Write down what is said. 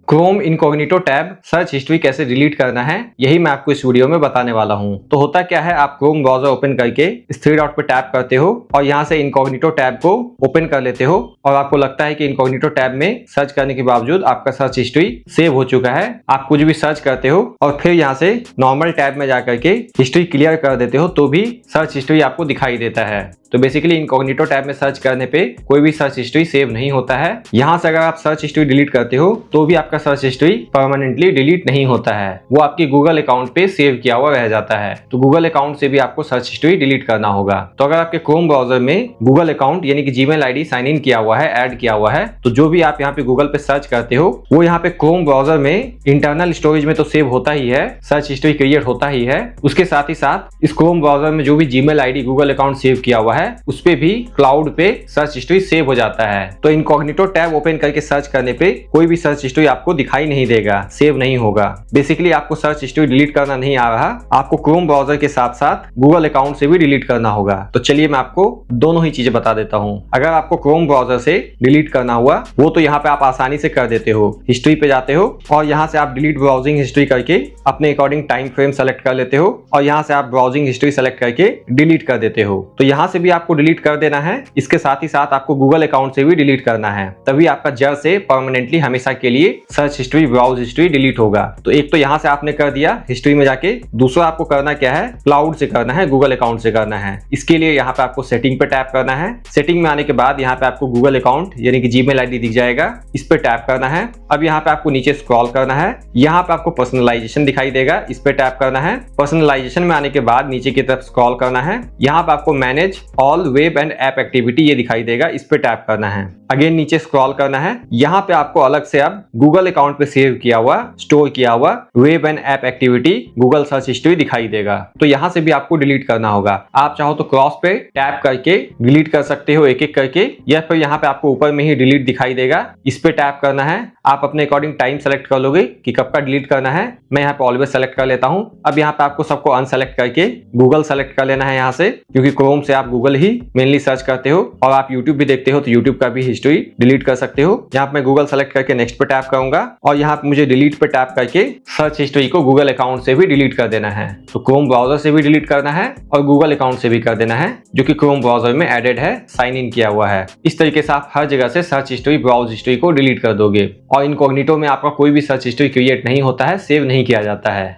Chrome incognito tab search history कैसे delete करना है, यही मैं आपको इस वीडियो में बताने वाला हूं। तो होता क्या है, आप क्रोम ब्राउजर ओपन करके इस थ्री डॉट पे टैप करते हो और यहां से इनकॉग्निटो टैब को ओपन कर लेते हो और आपको लगता है कि इनकॉग्निटो टैब में सर्च करने के बावजूद आपका सर्च हिस्ट्री सेव हो चुका है। आप कुछ भी सर्च करते हो और फिर यहां से नॉर्मल टैब में जाकर के हिस्ट्री क्लियर कर देते हो तो भी सर्च हिस्ट्री आपको दिखाई देता है। तो बेसिकली इनकॉग्निटो टैब में सर्च करने पे कोई भी सर्च हिस्ट्री सेव नहीं होता है। यहां से अगर आप सर्च हिस्ट्री डिलीट करते हो तो भी आपका सर्च हिस्ट्री परमानेंटली डिलीट नहीं होता है, वो आपके गूगल अकाउंट पे सेव किया हुआ रह जाता है। तो गूगल अकाउंट से भी आपको सर्च हिस्ट्री डिलीट करना होगा। तो अगर आपके क्रोम ब्राउजर में गूगल अकाउंट यानी कि जीमेल आईडी साइन इन किया हुआ है, ऐड किया हुआ है, तो जो भी आप यहाँ पे गूगल पे सर्च करते हो वो यहाँ पे क्रोम ब्राउजर में इंटरनल स्टोरेज में तो सेव होता ही है, सर्च हिस्ट्री क्रिएट होता ही है। उसके साथ ही साथ इस क्रोम ब्राउजर में जो भी Gmail ID Google account save किया हुआ है उस पे भी क्लाउड पे सर्च हिस्ट्री सेव हो जाता है। तो इनकॉग्निटो टैब ओपन करके सर्च करने पे कोई भी सर्च हिस्ट्री आपको दिखाई नहीं देगा, सेव नहीं होगा। बेसिकली आपको सर्च हिस्ट्री डिलीट करना नहीं आ रहा, आपको क्रोम ब्राउजर के साथ साथ गूगल अकाउंट से भी डिलीट करना होगा। तो चलिए मैं आपको दोनों ही चीजें बता देता हूँ। अगर आपको क्रोम ब्राउजर से डिलीट करना हुआ वो तो यहाँ पे आप आसानी से कर देते हो, हिस्ट्री पे जाते हो और यहाँ से आप डिलीट ब्राउजिंग हिस्ट्री करके अपने अकॉर्डिंग टाइम फ्रेम सेलेक्ट कर लेते हो और यहाँ से आप ब्राउजिंग हिस्ट्री सेलेक्ट करके डिलीट कर देते हो। तो यहाँ से भी आपको डिलीट कर देना है, इसके साथ ही साथ आपको गूगल अकाउंट से भी डिलीट करना है, तभी आपका जड़ से परमानेंटली हमेशा के लिए search history browse history delete होगा। तो एक तो यहाँ से आपने कर दिया हिस्ट्री में जाके, दूसरा आपको करना क्या है, क्लाउड से करना है, गूगल अकाउंट से करना है। इसके लिए यहाँ पे आपको सेटिंग पे टैप करना है। सेटिंग में आने के बाद यहाँ पे आपको गूगल अकाउंट यानी कि जीमेल आईडी दिख जाएगा, इस पे टैप करना है। अब यहाँ पे आपको नीचे स्क्रॉल करना है, यहाँ पे आपको पर्सनलाइजेशन दिखाई देगा, इस पे टैप करना है। पर्सनलाइजेशन में आने के बाद नीचे की तरफ स्क्रॉल करना है, यहाँ पे आपको manage all web and app activity ये दिखाई देगा, इस पे टैप करना है। अगेन नीचे स्क्रॉल करना है, यहाँ पे आपको अलग से अब गूगल अकाउंट पे सेव किया हुआ, स्टोर किया हुआ web and app activity Google search history दिखाई देगा। तो यहाँ से भी आपको डिलीट करना होगा। आप चाहो तो क्रॉस पे टैप करके डिलीट कर सकते हो एक एक करके, या फिर यहाँ पे आपको ऊपर में ही डिलीट दिखाई देगा, इस पे टैप करना है। आप अपने अकॉर्डिंग टाइम सेलेक्ट कर लोगे कि कब का डिलीट करना है। मैं यहाँ पे ऑलवेज सेलेक्ट कर लेता हूँ। अब यहाँ पे आपको सबको अनसेलेक्ट करके गूगल सेलेक्ट कर लेना है यहाँ से, क्योंकि क्रोम से आप गूगल ही मेनली सर्च करते हो और आप यूट्यूब भी देखते हो तो यूट्यूब का भी हिस्ट्री डिलीट कर सकते हो। यहाँ पे मैं गूगल सेलेक्ट करके नेक्स्ट पे टैप करूंगा और यहाँ पे मुझे डिलीट पे टैप करके सर्च हिस्ट्री को गूगल अकाउंट से भी डिलीट कर देना है। तो क्रोम ब्राउजर से भी डिलीट करना है और गूगल अकाउंट से भी कर देना है, जो कि क्रोम ब्राउजर में एडेड है, साइन इन किया हुआ है। इस तरीके से आप हर जगह से सर्च हिस्ट्री ब्राउज हिस्ट्री को डिलीट कर दोगे और इनकॉग्निटो में आपका कोई भी सर्च हिस्ट्री क्रिएट नहीं होता है, सेव नहीं किया जाता है।